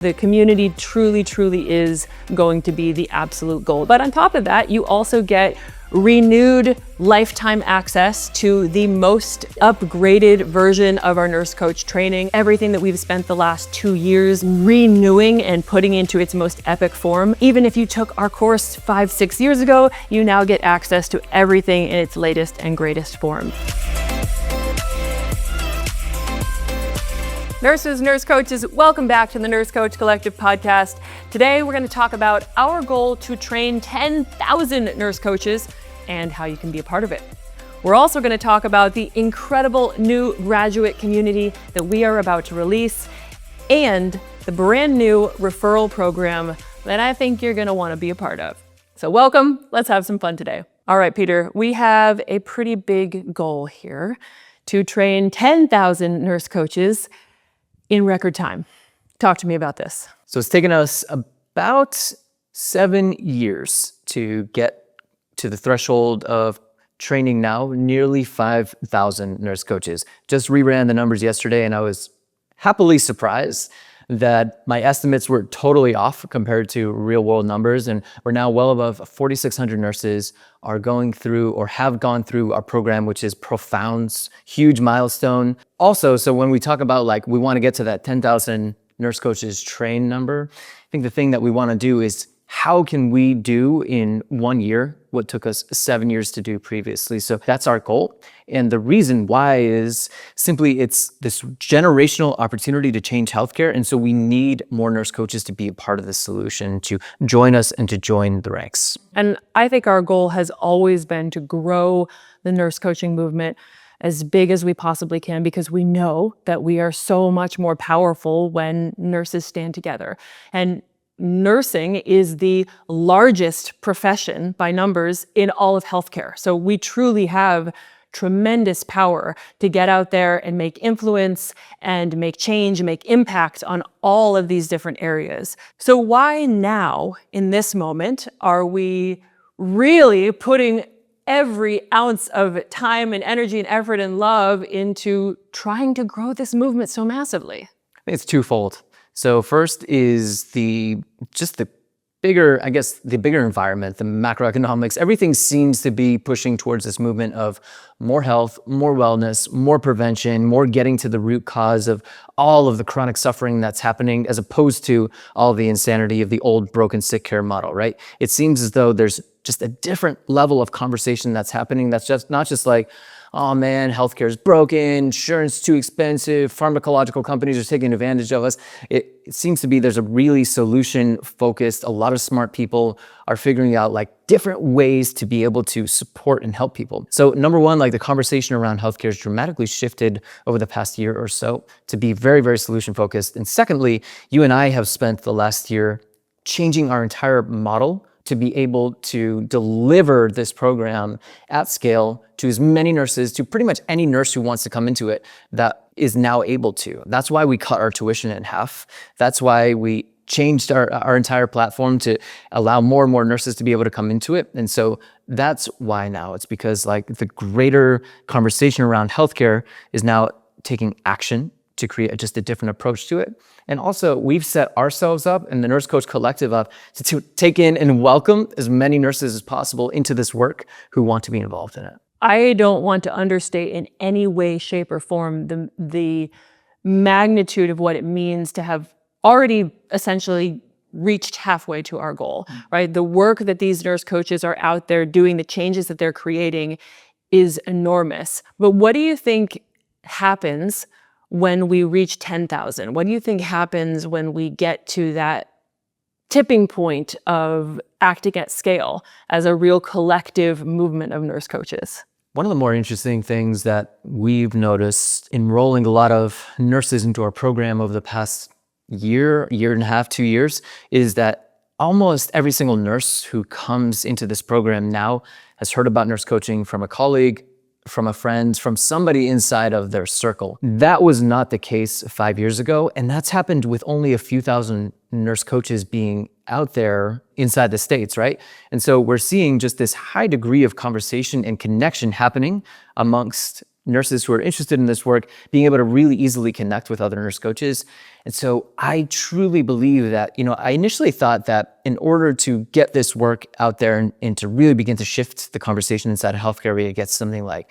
The community truly, truly is going to be the absolute goal. But on top of that, you also get renewed lifetime access to the most upgraded version of our nurse coach training. Everything that we've spent the last 2 years renewing and putting into its most epic form. Even if you took our course 5-6 years ago, you now get access to everything in its latest and greatest form. Nurses, nurse coaches, welcome back to the Nurse Coach Collective podcast. Today, we're going to talk about our goal to train 10,000 nurse coaches and how you can be a part of it. We're also going to talk about the incredible new graduate community that we are about to release and the brand new referral program that I think you're going to want to be a part of. So welcome. Let's have some fun today. All right, Peter, we have a pretty big goal here to train 10,000 nurse coaches in record time. Talk to me about this. So it's taken us about 7 years to get to the threshold of training now nearly 5,000 nurse coaches. Just reran the numbers yesterday and I was happily surprised that my estimates were totally off compared to real world numbers. And we're now well above 4,600 nurses are going through or have gone through our program, which is profound, huge milestone. Also, so when we talk about we want to get to that 10,000 nurse coaches trained number, I think the thing that we want to do is how can we do in 1 year what took us 7 years to do previously? So that's our goal. And the reason why is simply it's this generational opportunity to change healthcare. And so we need more nurse coaches to be a part of the solution, to join us and to join the ranks. And I think our goal has always been to grow the nurse coaching movement as big as we possibly can, because we know that we are so much more powerful when nurses stand together. And nursing is the largest profession by numbers in all of healthcare. So we truly have tremendous power to get out there and make influence and make change and make impact on all of these different areas. So why now, in this moment, are we really putting every ounce of time and energy and effort and love into trying to grow this movement so massively? I think it's twofold. So first is the bigger environment, the macroeconomics. Everything seems to be pushing towards this movement of more health, more wellness, more prevention, more getting to the root cause of all of the chronic suffering that's happening, as opposed to all the insanity of the old broken sick care model, right? It seems as though there's just a different level of conversation that's happening that's just not just like, oh man, healthcare is broken, insurance too expensive, pharmacological companies are taking advantage of us. It seems to be there's a really solution focused, a lot of smart people are figuring out different ways to be able to support and help people. So number one, the conversation around healthcare has dramatically shifted over the past year or so to be very, very solution focused. And secondly, you and I have spent the last year changing our entire model to be able to deliver this program at scale to as many nurses, to pretty much any nurse who wants to come into it that is now able to. That's why we cut our tuition in half. That's why we changed our entire platform to allow more and more nurses to be able to come into it. And so that's why now. It's because the greater conversation around healthcare is now taking action to create just a different approach to it. And also, we've set ourselves up and the Nurse Coach Collective up to take in and welcome as many nurses as possible into this work who want to be involved in it. I don't want to understate in any way, shape, or form the magnitude of what it means to have already essentially reached halfway to our goal, right? The work that these nurse coaches are out there doing, the changes that they're creating is enormous. But what do you think happens when we reach 10,000? What do you think happens when we get to that tipping point of acting at scale as a real collective movement of nurse coaches? One of the more interesting things that we've noticed enrolling a lot of nurses into our program over the past year and a half, 2 years, is that almost every single nurse who comes into this program now has heard about nurse coaching from a colleague, from a friend, from somebody inside of their circle. That was not the case 5 years ago, and that's happened with only a few thousand nurse coaches being out there inside the States, right? And so we're seeing just this high degree of conversation and connection happening amongst nurses who are interested in this work being able to really easily connect with other nurse coaches. And so I truly believe that, I initially thought that in order to get this work out there and to really begin to shift the conversation inside of healthcare, we get something like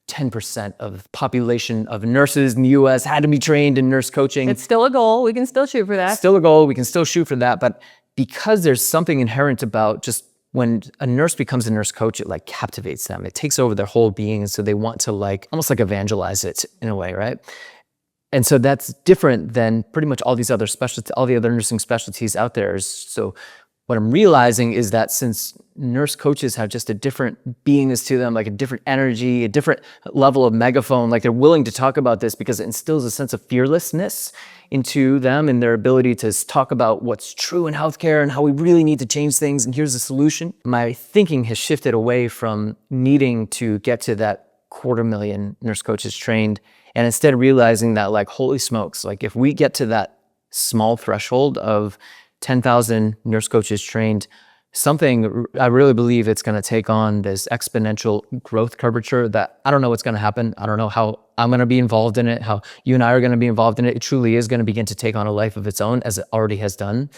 10% of the population of nurses in the US had to be trained in nurse coaching. It's still a goal. We can still shoot for that. Still a goal. We can still shoot for that. But because there's something inherent about just when a nurse becomes a nurse coach, it like captivates them. It takes over their whole being. And so they want to almost like evangelize it in a way, right? And so that's different than pretty much all these other specialties, all the other nursing specialties out there. So what I'm realizing is that since nurse coaches have just a different beingness to them, like a different energy, a different level of megaphone, like they're willing to talk about this because it instills a sense of fearlessness into them and their ability to talk about what's true in healthcare and how we really need to change things and here's the solution. My thinking has shifted away from needing to get to that 250,000 nurse coaches trained and instead realizing that holy smokes, if we get to that small threshold of 10,000 nurse coaches trained, I really believe it's going to take on this exponential growth curvature that I don't know what's going to happen. I don't know how I'm going to be involved in it, how you and I are going to be involved in it. It truly is going to begin to take on a life of its own as it already has done.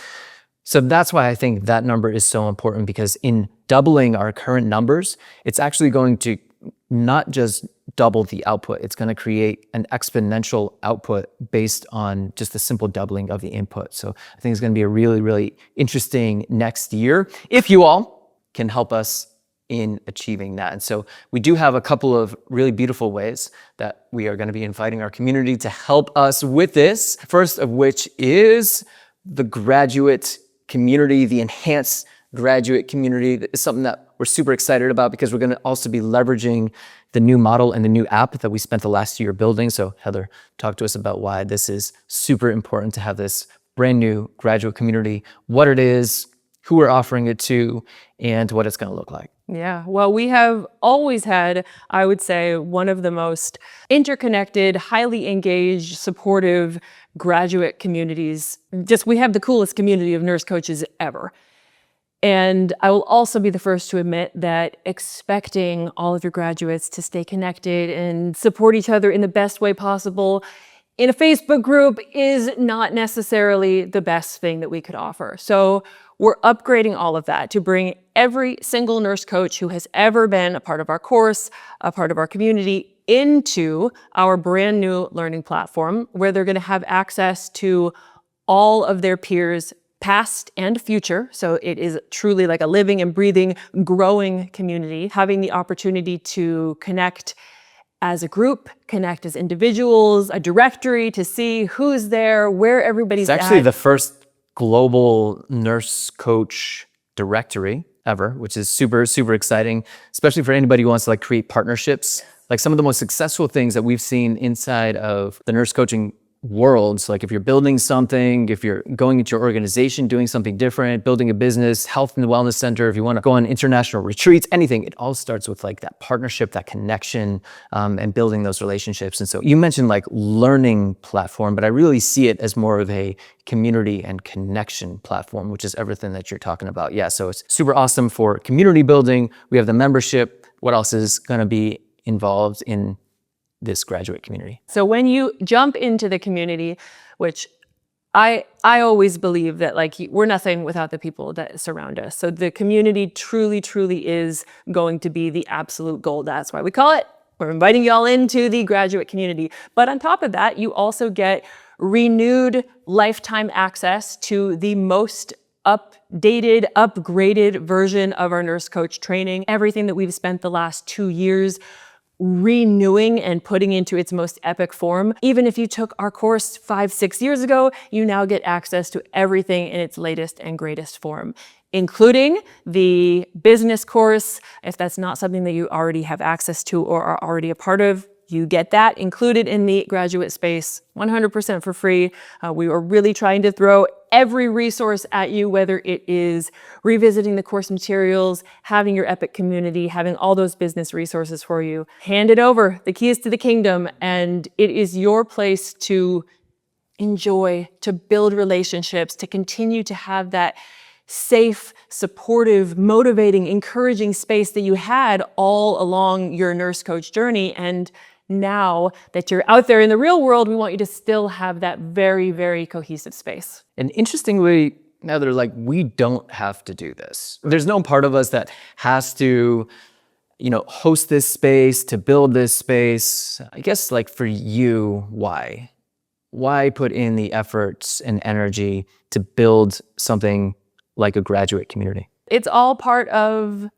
So that's why I think that number is so important because in doubling our current numbers, it's actually going to not just double the output, it's going to create an exponential output based on just the simple doubling of the input. So I think it's going to be a really, really interesting next year if you all can help us in achieving that. And so we do have a couple of really beautiful ways that we are going to be inviting our community to help us with this. First of which is the graduate community, the enhanced graduate community. Is something that we're super excited about because we're going to also be leveraging the new model and the new app that we spent the last year building. So Heather, talk to us about why this is super important to have this brand new graduate community, what it is, who we're offering it to, and what it's going to look like. Yeah, well, we have always had, I would say, one of the most interconnected, highly engaged, supportive graduate communities. We have the coolest community of nurse coaches ever. And I will also be the first to admit that expecting all of your graduates to stay connected and support each other in the best way possible in a Facebook group is not necessarily the best thing that we could offer. So we're upgrading all of that to bring every single nurse coach who has ever been a part of our course, a part of our community, into our brand new learning platform where they're going to have access to all of their peers, past and future. So it is truly like a living and breathing, growing community, having the opportunity to connect as a group, connect as individuals, a directory to see who's there, where everybody's at. It's actually the first global nurse coach directory ever, which is super, super exciting, especially for anybody who wants to create partnerships. Some of the most successful things that we've seen inside of the nurse coaching worlds, if you're building something, if you're going into your organization, doing something different, building a business, health and wellness center, if you want to go on international retreats, anything, it all starts with that partnership, that connection, and building those relationships. And so you mentioned learning platform, but I really see it as more of a community and connection platform, which is everything that you're talking about. Yeah, so it's super awesome for community building. We have the membership. What else is going to be involved in this graduate community? So when you jump into the community, which I always believe that we're nothing without the people that surround us. So the community truly, truly is going to be the absolute goal. That's why we call it. We're inviting y'all into the graduate community. But on top of that, you also get renewed lifetime access to the most updated, upgraded version of our nurse coach training. Everything that we've spent the last 2 years renewing and putting into its most epic form. Even if you took our course 5-6 years ago, you now get access to everything in its latest and greatest form, including the business course. If that's not something that you already have access to or are already a part of, you get that included in the graduate space 100% for free. We are really trying to throw every resource at you, whether it is revisiting the course materials, having your epic community, having all those business resources for you. Hand it over, the keys to the kingdom, and it is your place to enjoy, to build relationships, to continue to have that safe, supportive, motivating, encouraging space that you had all along your nurse coach journey. And now that you're out there in the real world, we want you to still have that very, very cohesive space. And interestingly, now they're like, we don't have to do this. There's no part of us that has to, host this space, to build this space. I guess like for you, why? Why put in the efforts and energy to build something like a graduate community? It's all part of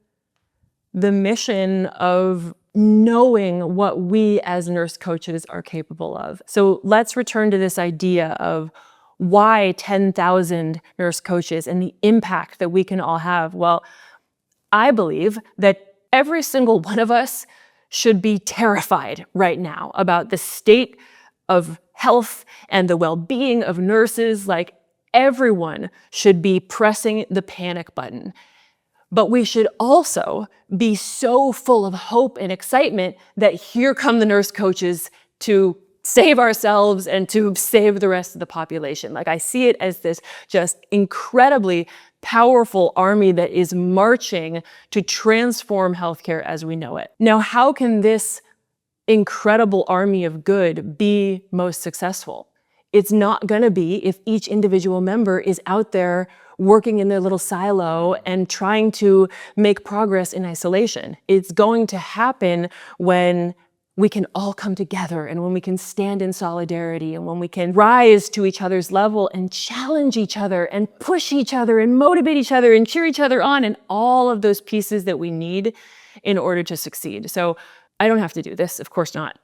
the mission of knowing what we as nurse coaches are capable of. So let's return to this idea of why 10,000 nurse coaches and the impact that we can all have. Well, I believe that every single one of us should be terrified right now about the state of health and the well-being of nurses. Like, everyone should be pressing the panic button. But we should also be so full of hope and excitement that here come the nurse coaches to save ourselves and to save the rest of the population. Like, I see it as this just incredibly powerful army that is marching to transform healthcare as we know it. Now, how can this incredible army of good be most successful? It's not going to be if each individual member is out there working in their little silo and trying to make progress in isolation. It's going to happen when we can all come together and when we can stand in solidarity and when we can rise to each other's level and challenge each other and push each other and motivate each other and cheer each other on, and all of those pieces that we need in order to succeed. So I don't have to do this, of course not.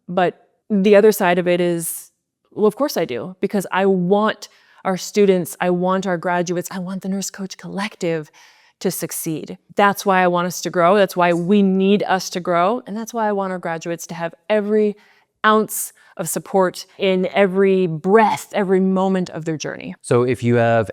But the other side of it is, well, of course I do, because I want our students, I want our graduates, I want the Nurse Coach Collective to succeed. That's why I want us to grow. That's why we need us to grow. And that's why I want our graduates to have every ounce of support in every breath, every moment of their journey. So if you have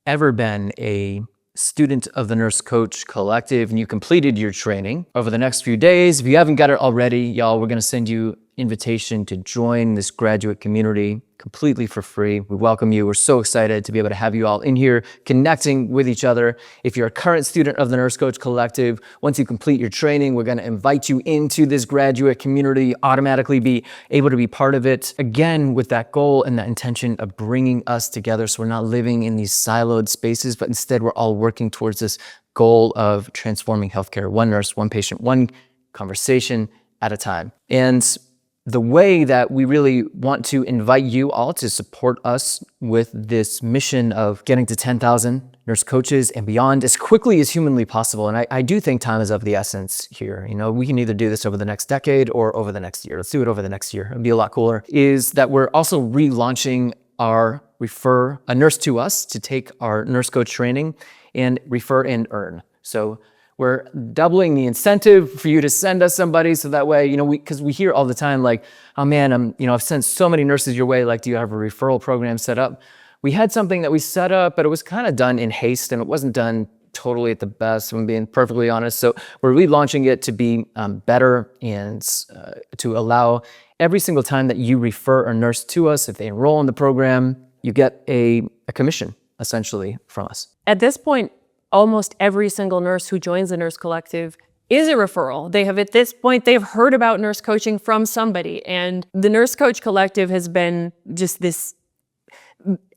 ever been a student of the Nurse Coach Collective and you completed your training over the next few days, if you haven't got it already, y'all, we're going to send you invitation to join this graduate community completely for free. We welcome you. We're so excited to be able to have you all in here connecting with each other. If you're a current student of the Nurse Coach Collective, once you complete your training, we're going to invite you into this graduate community, automatically be able to be part of it, again, with that goal and that intention of bringing us together so we're not living in these siloed spaces, but instead we're all working towards this goal of transforming healthcare, one nurse, one patient, one conversation at a time. And the way that we really want to invite you all to support us with this mission of getting to 10,000 nurse coaches and beyond as quickly as humanly possible. And I do think time is of the essence here. We can either do this over the next decade or over the next year. Let's do it over the next year. It'd be a lot cooler. Is that we're also relaunching our Refer a Nurse to Us to take our nurse coach training and refer and earn. So we're doubling the incentive for you to send us somebody, so that way, because we hear all the time, like, oh man, I've sent so many nurses your way. Like, do you have a referral program set up? We had something that we set up, but it was kind of done in haste, and it wasn't done totally at the best, if I'm being perfectly honest. So we're relaunching it to be better and to allow every single time that you refer a nurse to us, if they enroll in the program, you get a commission essentially from us. At this point, almost every single nurse who joins the Nurse Collective is a referral. At this point, they've heard about nurse coaching from somebody. And the Nurse Coach Collective has been just this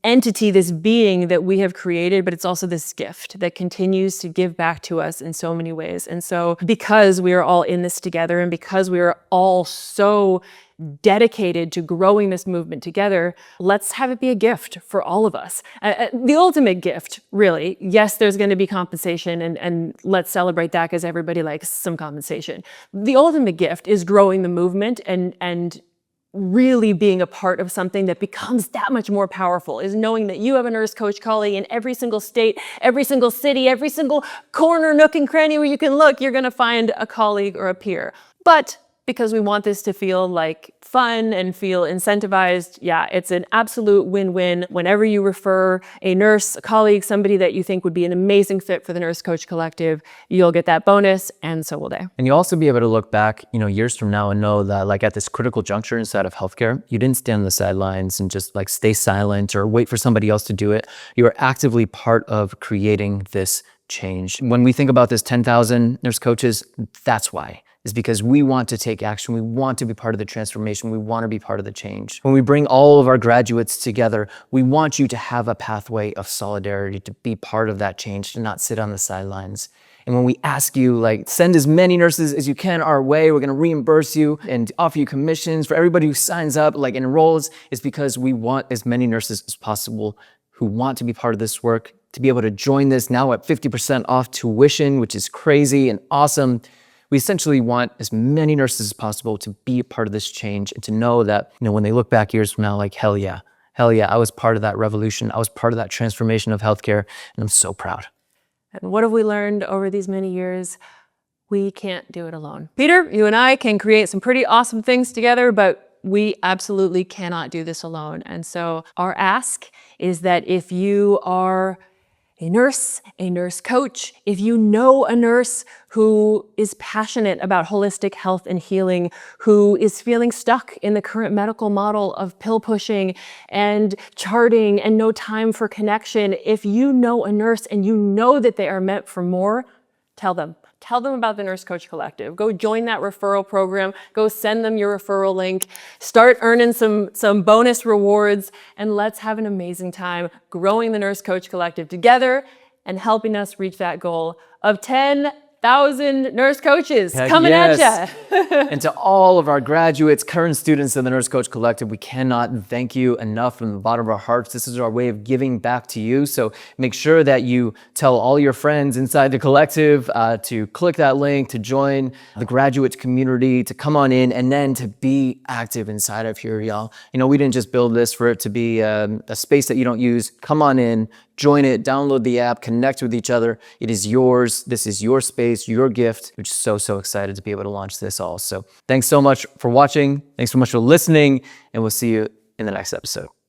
entity, this being that we have created, but it's also this gift that continues to give back to us in so many ways. And so because we are all in this together and because we are all so dedicated to growing this movement together, let's have it be a gift for all of us. The ultimate gift, really. Yes, there's going to be compensation, and let's celebrate that because everybody likes some compensation. The ultimate gift is growing the movement and really being a part of something that becomes that much more powerful, is knowing that you have a nurse coach colleague in every single state, every single city, every single corner, nook and cranny where you can look, you're going to find a colleague or a peer. But because we want this to feel like fun and feel incentivized, yeah, it's an absolute win-win. Whenever you refer a nurse, a colleague, somebody that you think would be an amazing fit for the Nurse Coach Collective, you'll get that bonus, and so will they. And you'll also be able to look back, years from now and know that, like, at this critical juncture inside of healthcare, you didn't stand on the sidelines and just like stay silent or wait for somebody else to do it. You are actively part of creating this change. When we think about this 10,000 nurse coaches, that's why. is because we want to take action. We want to be part of the transformation. We want to be part of the change. When we bring all of our graduates together, we want you to have a pathway of solidarity, to be part of that change, to not sit on the sidelines. And when we ask you, like, send as many nurses as you can our way, we're going to reimburse you and offer you commissions for everybody who signs up, like enrolls, is because we want as many nurses as possible who want to be part of this work to be able to join this now at 50% off tuition, which is crazy and awesome. We essentially want as many nurses as possible to be a part of this change and to know that, when they look back years from now, like, hell yeah, I was part of that revolution. I was part of that transformation of healthcare, and I'm so proud. And what have we learned over these many years? We can't do it alone. Peter, you and I can create some pretty awesome things together, but we absolutely cannot do this alone. And so our ask is that if you are a nurse coach, if you know a nurse who is passionate about holistic health and healing, who is feeling stuck in the current medical model of pill pushing and charting and no time for connection, if you know a nurse and you know that they are meant for more, tell them. Tell them about the Nurse Coach Collective. Go join that referral program. Go send them your referral link. Start earning some bonus rewards, and let's have an amazing time growing the Nurse Coach Collective together and helping us reach that goal of 10,000 nurse coaches coming at you. And to all of our graduates, current students in the Nurse Coach Collective, we cannot thank you enough from the bottom of our hearts. This is our way of giving back to you. So make sure that you tell all your friends inside the collective to click that link, to join the graduate community, to come on in, and then to be active inside of here, y'all. We didn't just build this for it to be a space that you don't use. Come on in, join it, download the app, connect with each other. It is yours. This is your space, your gift. We're just so excited to be able to launch this all. So thanks so much for watching. Thanks so much for listening, and we'll see you in the next episode.